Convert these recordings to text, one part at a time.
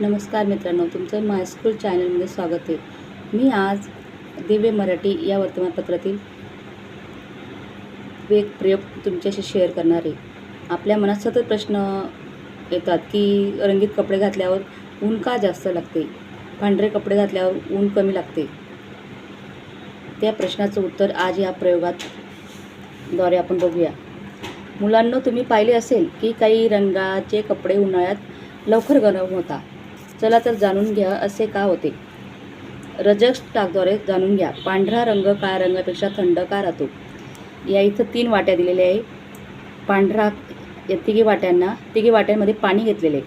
नमस्कार मित्रांनो, तुमचं माय स्कूल चॅनलमध्ये स्वागत आहे. मी आज दिव्य मराठी या वर्तमानपत्रातील एक प्रयोग तुमच्याशी शेअर करणार आहे. आपल्या मनात सतत प्रश्न येतात की रंगीत कपडे घातल्यावर ऊन का जास्त लागते, पांढरे कपडे घातल्यावर ऊन कमी लागते. त्या प्रश्नाचं उत्तर आज या प्रयोगाद्वारे आपण बघूया. मुलांनो, तुम्ही पाहिले असेल की काही रंगाचे कपडे उन्हाळ्यात लवकर गरम होतात. चला तर जाणून घ्या असे का होते. रजक टाकद्वारे जाणून घ्या. पांढरा रंग काळ्या रंगापेक्षा थंड का राहतो. या इथं 3 वाट्या दिलेल्या आहे. पांढरा या तिघी वाट्यांमध्ये पाणी घेतलेले आहे.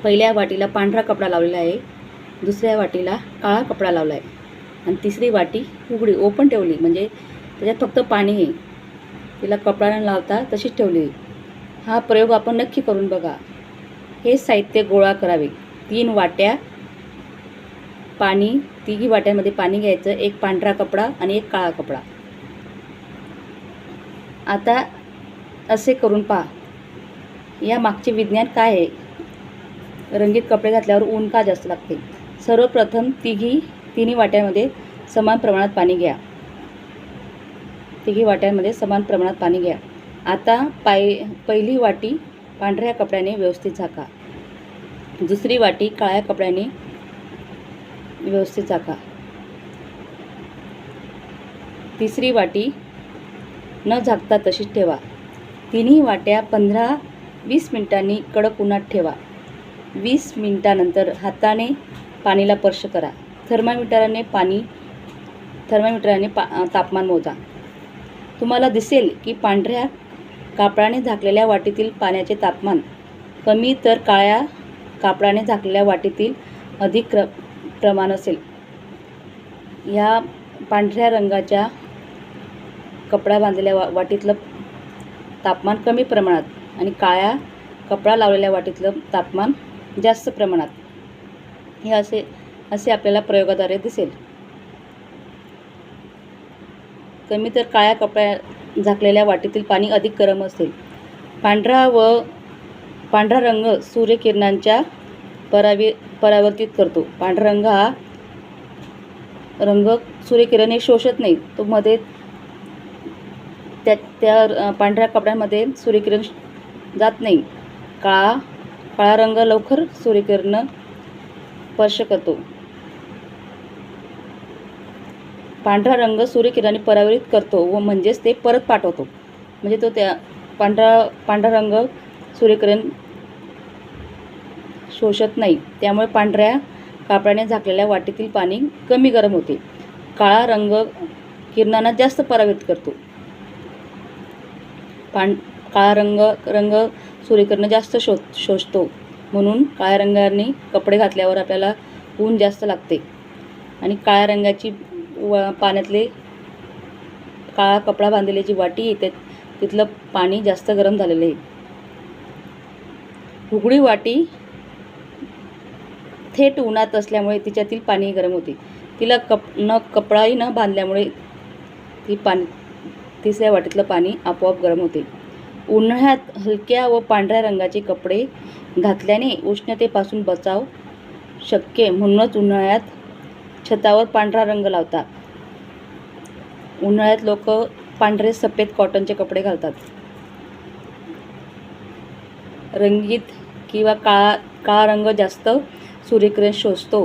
पहिल्या वाटीला पांढरा कपडा लावलेला आहे, दुसऱ्या वाटीला काळा कपडा लावला आहे आणि तिसरी वाटी उघडी ओपन ठेवली, म्हणजे त्याच्यात फक्त पाणी आहे. तिला कपडा न लावता तशीच ठेवली. हा प्रयोग आपण नक्की करून बघा. हे साहित्य गोळा करावे. 3 वाट्या पाणी, तिघी वाट्यांमध्ये पाणी घ्यायचं, एक पांढरा कपडा आणि एक काळा कपडा. आता असे करून पहा. या मागचे विज्ञान काय आहे, रंगीत कपडे घातल्यावर ऊन का जास्त लागते. सर्वप्रथम तिन्ही वाट्यांमध्ये समान प्रमाणात पाणी घ्या. तिघी वाट्यांमध्ये समान प्रमाणात पाणी घ्या. आता पहिली वाटी पांढऱ्या कपड्याने व्यवस्थित झाका, दुसरी वाटी काळ्या कपड्याने व्यवस्थित झाका, तिसरी वाटी न झाकता तशीच ठेवा. तिन्ही वाट्या 15-20 मिनिटांनी कडक उन्हात ठेवा. 20 मिनिटानंतर हाताने पाणीला स्पर्श करा. थर्मामीटरने तापमान मोजा. तुम्हाला दिसेल की पांढऱ्या कापडाने झाकलेल्या वाटीतील पाण्याचे तापमान कमी तर काळ्या कापडाने झाकलेल्या वाटीतील अधिक प्रमाण असेल. या पांढऱ्या रंगाच्या कपडा बांधलेल्या वाटीतलं तापमान कमी प्रमाणात आणि काळ्या कपडा लावलेल्या वाटीतलं तापमान जास्त प्रमाणात. हे असे आपल्याला प्रयोगाद्वारे दिसेल. कमी तर काळ्या कपड्या झाकलेल्या वाटीतील पाणी अधिक गरम असेल. पांढरा रंग सूर्यकिरणांच्या परावर्तित करतो. पांढरा रंग हा रंग सूर्यकिरणे शोषत नाही. तो मध्ये त्या पांढऱ्या कपड्यामध्ये सूर्यकिरण जात नाही. काळा रंग लवकर सूर्यकिरण स्पर्श करतो. पांढरा रंग सूर्यकिरणांनी परावर्तित करतो व म्हणजेच ते परत पाठवतो. म्हणजे तो त्या पांढरा रंग सूर्यकिरण शोषत नाही. त्यामुळे पांढऱ्या कापडाने झाकलेल्या वाटीतील पाणी कमी गरम होते. काळा रंग किरणांना जास्त परावर्तित करतो. काळा रंग सूर्यकिरण जास्त शोषतो. म्हणून काळ्या रंगाने कपडे घातल्यावर आपल्याला ऊन जास्त लागते. आणि काळ्या रंगाची पाण्यातले काळा कपडा बांधलेली जी वाटी आहे तिथलं पाणी जास्त गरम झालेलं आहे. उघडी वाटी थेट उन्हात असल्यामुळे तिच्यातील पाणी गरम होते. तिला कपडाही न बांधल्यामुळे तिसऱ्या वाटीतलं पाणी आपोआप गरम होते. उन्हाळ्यात हलक्या व पांढऱ्या रंगाचे कपडे घातल्याने उष्णतेपासून बचाव शक्य, म्हणूनच उन्हाळ्यात छतावर पांढरा रंग लावतात. उन्हाळ्यात लोक पांढरे सफेद कॉटनचे कपडे घालतात. रंगीत किंवा काळा रंग जास्त सूर्यकिरण शोषतो,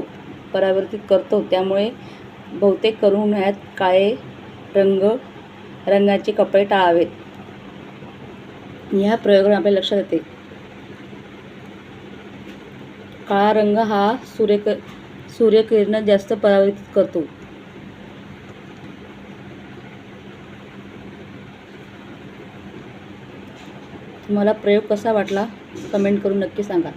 परावर्तित करतो. त्यामुळे बहुतेक करून उन्हाळ्यात काळे रंगाचे कपडे टाळावेत. ह्या प्रयोगाने आपल्या लक्षात येते, काळा रंग हा सूर्यकिरण जास्त परावर्तित करतो. तुम्हाला प्रयोग कसा वाटला कमेंट करून नक्की सांगा.